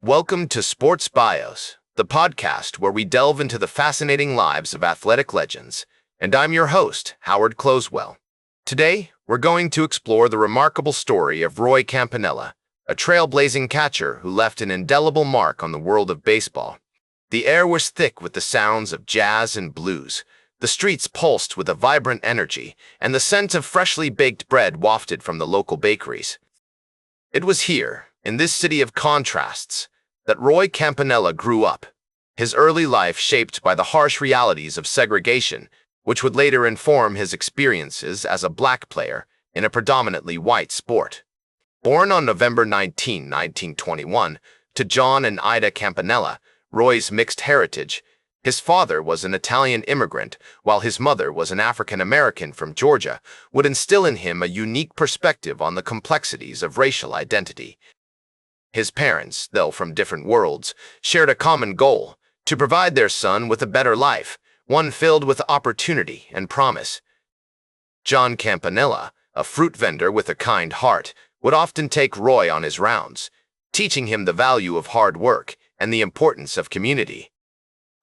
Welcome to Sports Bios, the podcast where we delve into the fascinating lives of athletic legends, and I'm your host, Howard Closewell. Today, we're going to explore the remarkable story of Roy Campanella, a trailblazing catcher who left an indelible mark on the world of baseball. The air was thick with the sounds of jazz and blues, the streets pulsed with a vibrant energy, and the scent of freshly baked bread wafted from the local bakeries. It was here, in this city of contrasts, that Roy Campanella grew up, his early life shaped by the harsh realities of segregation, which would later inform his experiences as a black player in a predominantly white sport. Born on November 19, 1921, to John and Ida Campanella, Roy's mixed heritage, his father was an Italian immigrant, while his mother was an African-American from Georgia, would instill in him a unique perspective on the complexities of racial identity. His parents, though from different worlds, shared a common goal: to provide their son with a better life, one filled with opportunity and promise. John Campanella, a fruit vendor with a kind heart, would often take Roy on his rounds, teaching him the value of hard work and the importance of community.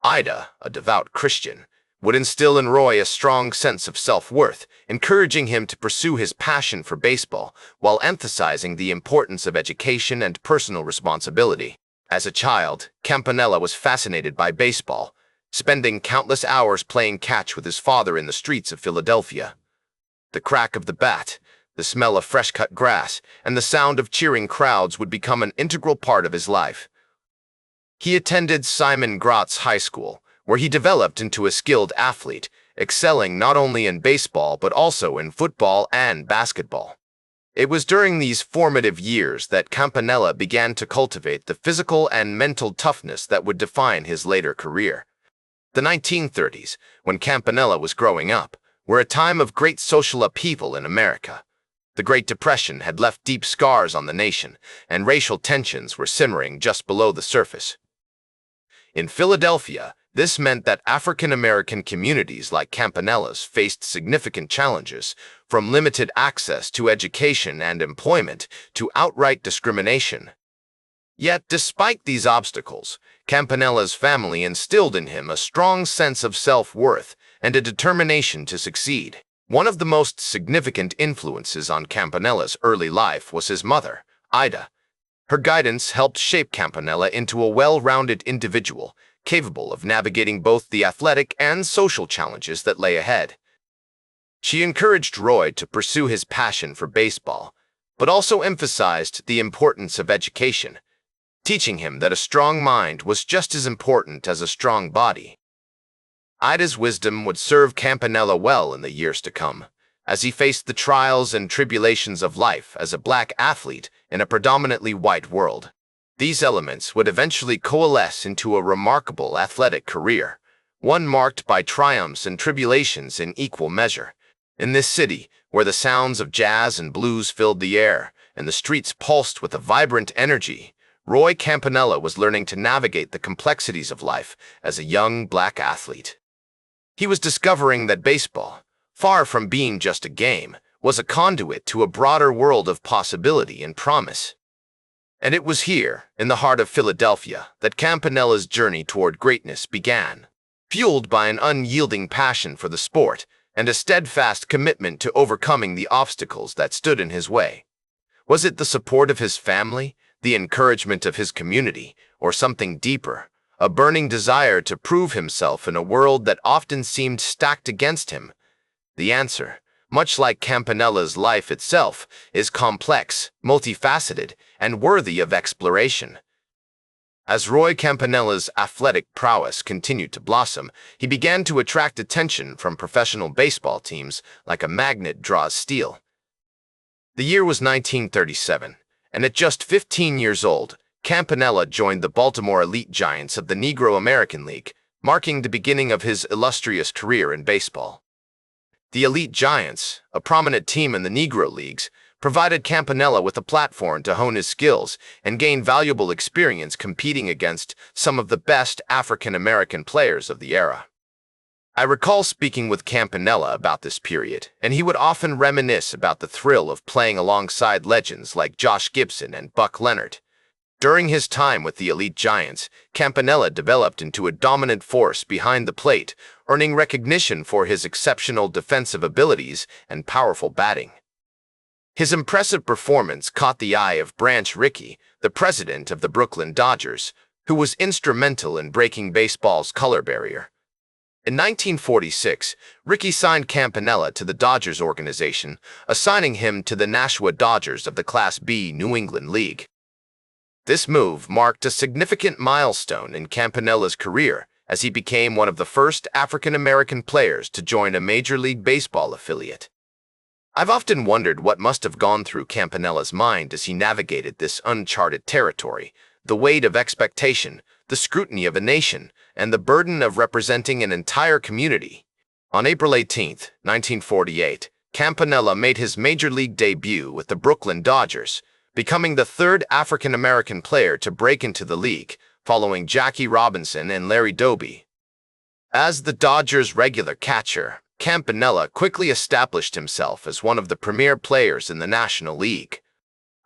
Ida, a devout Christian, would instill in Roy a strong sense of self-worth, encouraging him to pursue his passion for baseball while emphasizing the importance of education and personal responsibility. As a child, Campanella was fascinated by baseball, spending countless hours playing catch with his father in the streets of Philadelphia. The crack of the bat, the smell of fresh-cut grass, and the sound of cheering crowds would become an integral part of his life. He attended Simon Gratz High School, where he developed into a skilled athlete, excelling not only in baseball but also in football and basketball. It was during these formative years that Campanella began to cultivate the physical and mental toughness that would define his later career. The 1930s, when Campanella was growing up, were a time of great social upheaval in America. The Great Depression had left deep scars on the nation, and racial tensions were simmering just below the surface. In Philadelphia, this meant that African-American communities like Campanella's faced significant challenges, from limited access to education and employment to outright discrimination. Yet, despite these obstacles, Campanella's family instilled in him a strong sense of self-worth and a determination to succeed. One of the most significant influences on Campanella's early life was his mother, Ida. Her guidance helped shape Campanella into a well-rounded individual, capable of navigating both the athletic and social challenges that lay ahead. She encouraged Roy to pursue his passion for baseball, but also emphasized the importance of education, teaching him that a strong mind was just as important as a strong body. Ida's wisdom would serve Campanella well in the years to come, as he faced the trials and tribulations of life as a black athlete in a predominantly white world. These elements would eventually coalesce into a remarkable athletic career, one marked by triumphs and tribulations in equal measure. In this city, where the sounds of jazz and blues filled the air and the streets pulsed with a vibrant energy, Roy Campanella was learning to navigate the complexities of life as a young black athlete. He was discovering that baseball, far from being just a game, was a conduit to a broader world of possibility and promise. And it was here, in the heart of Philadelphia, that Campanella's journey toward greatness began, fueled by an unyielding passion for the sport and a steadfast commitment to overcoming the obstacles that stood in his way. Was it the support of his family, the encouragement of his community, or something deeper, a burning desire to prove himself in a world that often seemed stacked against him? The answer, much like Campanella's life itself, is complex, multifaceted, and worthy of exploration. As Roy Campanella's athletic prowess continued to blossom, he began to attract attention from professional baseball teams like a magnet draws steel. The year was 1937, and at just 15 years old, Campanella joined the Baltimore Elite Giants of the Negro American League, marking the beginning of his illustrious career in baseball. The Elite Giants, a prominent team in the Negro Leagues, provided Campanella with a platform to hone his skills and gain valuable experience competing against some of the best African-American players of the era. I recall speaking with Campanella about this period, and he would often reminisce about the thrill of playing alongside legends like Josh Gibson and Buck Leonard. During his time with the elite Giants, Campanella developed into a dominant force behind the plate, earning recognition for his exceptional defensive abilities and powerful batting. His impressive performance caught the eye of Branch Rickey, the president of the Brooklyn Dodgers, who was instrumental in breaking baseball's color barrier. In 1946, Rickey signed Campanella to the Dodgers organization, assigning him to the Nashua Dodgers of the Class B New England League. This move marked a significant milestone in Campanella's career, as he became one of the first African-American players to join a Major League Baseball affiliate. I've often wondered what must have gone through Campanella's mind as he navigated this uncharted territory, the weight of expectation, the scrutiny of a nation, and the burden of representing an entire community. On April 18, 1948, Campanella made his Major League debut with the Brooklyn Dodgers, becoming the third African-American player to break into the league, following Jackie Robinson and Larry Doby. As the Dodgers' regular catcher, Campanella quickly established himself as one of the premier players in the National League.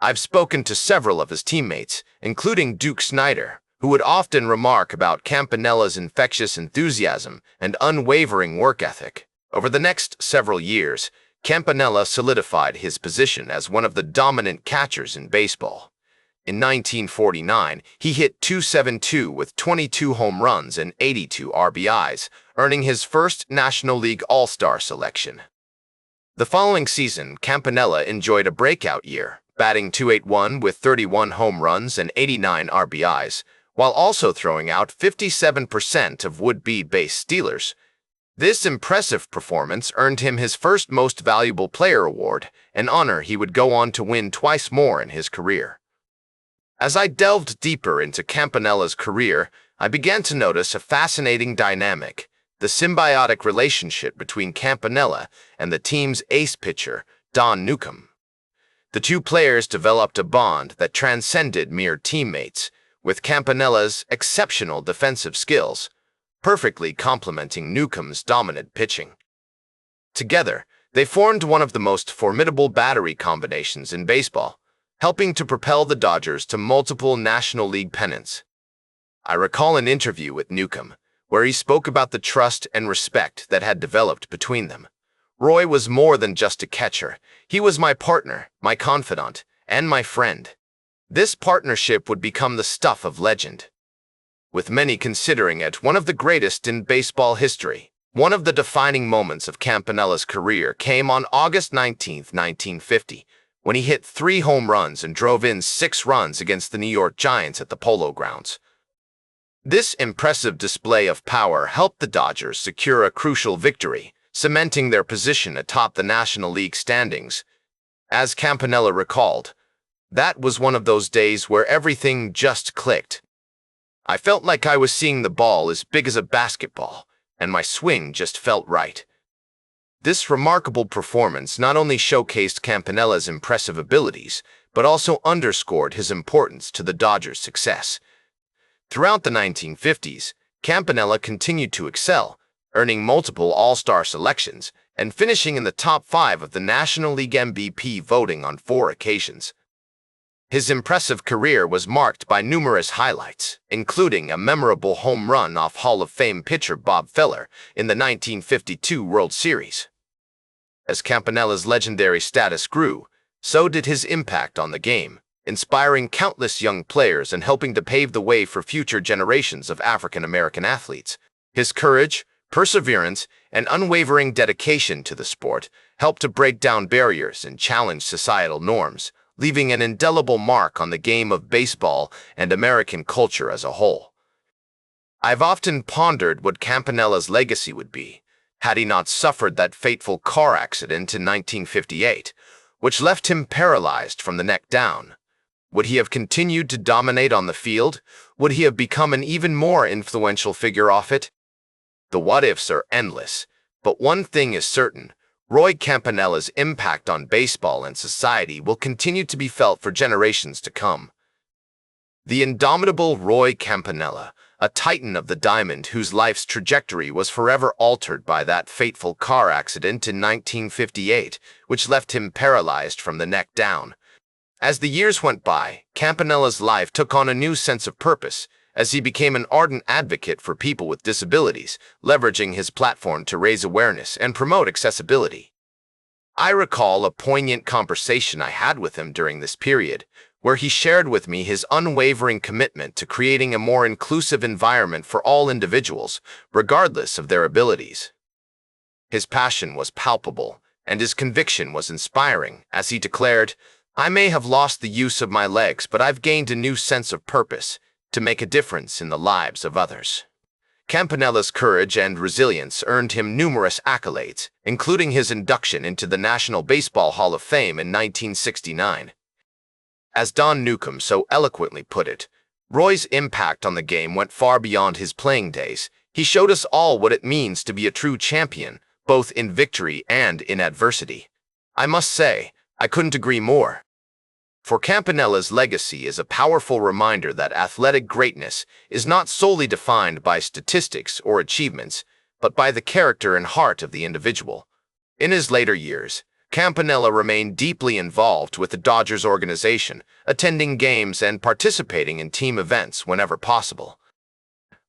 I've spoken to several of his teammates, including Duke Snider, who would often remark about Campanella's infectious enthusiasm and unwavering work ethic. Over the next several years, Campanella solidified his position as one of the dominant catchers in baseball. In 1949, he hit .272 with 22 home runs and 82 RBIs, earning his first National League All-Star selection. The following season, Campanella enjoyed a breakout year, batting .281 with 31 home runs and 89 RBIs, while also throwing out 57% of would-be base stealers. This impressive performance earned him his first Most Valuable Player award, an honor he would go on to win twice more in his career. As I delved deeper into Campanella's career, I began to notice a fascinating dynamic, the symbiotic relationship between Campanella and the team's ace pitcher, Don Newcombe. The two players developed a bond that transcended mere teammates, with Campanella's exceptional defensive skills perfectly complementing Newcomb's dominant pitching. Together, they formed one of the most formidable battery combinations in baseball, helping to propel the Dodgers to multiple National League pennants. I recall an interview with Newcombe, where he spoke about the trust and respect that had developed between them. Roy was more than just a catcher. He was my partner, my confidant, and my friend. This partnership would become the stuff of legend, with many considering it one of the greatest in baseball history. One of the defining moments of Campanella's career came on August 19, 1950, when he hit 3 home runs and drove in 6 runs against the New York Giants at the Polo Grounds. This impressive display of power helped the Dodgers secure a crucial victory, cementing their position atop the National League standings. As Campanella recalled, "That was one of those days where everything just clicked. I felt like I was seeing the ball as big as a basketball, and my swing just felt right." This remarkable performance not only showcased Campanella's impressive abilities, but also underscored his importance to the Dodgers' success. Throughout the 1950s, Campanella continued to excel, earning multiple All-Star selections and finishing in the top 5 of the National League MVP voting on 4 occasions. His impressive career was marked by numerous highlights, including a memorable home run off Hall of Fame pitcher Bob Feller in the 1952 World Series. As Campanella's legendary status grew, so did his impact on the game, inspiring countless young players and helping to pave the way for future generations of African-American athletes. His courage, perseverance, and unwavering dedication to the sport helped to break down barriers and challenge societal norms, leaving an indelible mark on the game of baseball and American culture as a whole. I've often pondered what Campanella's legacy would be, had he not suffered that fateful car accident in 1958, which left him paralyzed from the neck down. Would he have continued to dominate on the field? Would he have become an even more influential figure off it? The what-ifs are endless, but one thing is certain: Roy Campanella's impact on baseball and society will continue to be felt for generations to come. The indomitable Roy Campanella, a titan of the diamond whose life's trajectory was forever altered by that fateful car accident in 1958, which left him paralyzed from the neck down. As the years went by, Campanella's life took on a new sense of purpose as he became an ardent advocate for people with disabilities, leveraging his platform to raise awareness and promote accessibility. I recall a poignant conversation I had with him during this period, where he shared with me his unwavering commitment to creating a more inclusive environment for all individuals, regardless of their abilities. His passion was palpable, and his conviction was inspiring, as he declared, "I may have lost the use of my legs, but I've gained a new sense of purpose to make a difference in the lives of others." Campanella's courage and resilience earned him numerous accolades, including his induction into the National Baseball Hall of Fame in 1969. As Don Newcombe so eloquently put it, Roy's impact on the game went far beyond his playing days. He showed us all what it means to be a true champion, both in victory and in adversity. I must say, I couldn't agree more. For Campanella's legacy is a powerful reminder that athletic greatness is not solely defined by statistics or achievements, but by the character and heart of the individual. In his later years, Campanella remained deeply involved with the Dodgers organization, attending games and participating in team events whenever possible.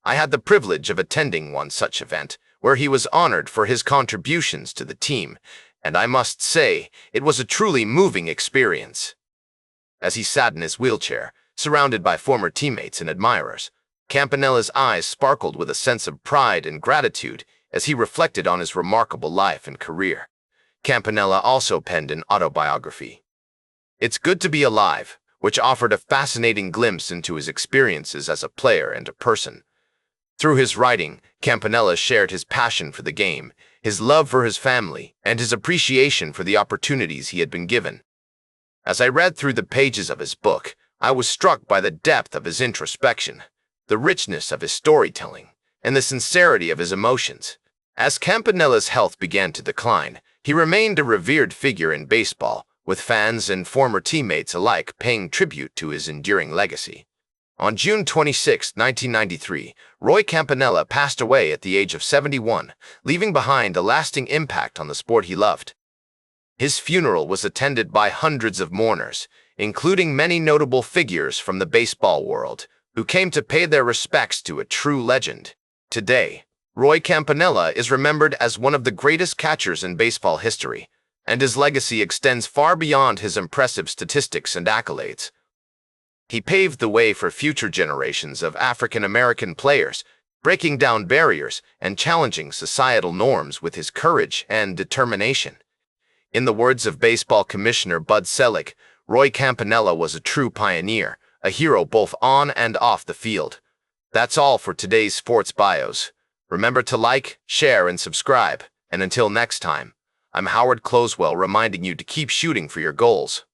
I had the privilege of attending one such event, where he was honored for his contributions to the team, and I must say, it was a truly moving experience. As he sat in his wheelchair, surrounded by former teammates and admirers, Campanella's eyes sparkled with a sense of pride and gratitude as he reflected on his remarkable life and career. Campanella also penned an autobiography, "It's Good to Be Alive," which offered a fascinating glimpse into his experiences as a player and a person. Through his writing, Campanella shared his passion for the game, his love for his family, and his appreciation for the opportunities he had been given. As I read through the pages of his book, I was struck by the depth of his introspection, the richness of his storytelling, and the sincerity of his emotions. As Campanella's health began to decline, he remained a revered figure in baseball, with fans and former teammates alike paying tribute to his enduring legacy. On June 26, 1993, Roy Campanella passed away at the age of 71, leaving behind a lasting impact on the sport he loved. His funeral was attended by hundreds of mourners, including many notable figures from the baseball world, who came to pay their respects to a true legend. Today, Roy Campanella is remembered as one of the greatest catchers in baseball history, and his legacy extends far beyond his impressive statistics and accolades. He paved the way for future generations of African-American players, breaking down barriers and challenging societal norms with his courage and determination. In the words of baseball commissioner Bud Selig, Roy Campanella was a true pioneer, a hero both on and off the field. That's all for today's Sports Bios. Remember to like, share, and subscribe. And until next time, I'm Howard Closewell reminding you to keep shooting for your goals.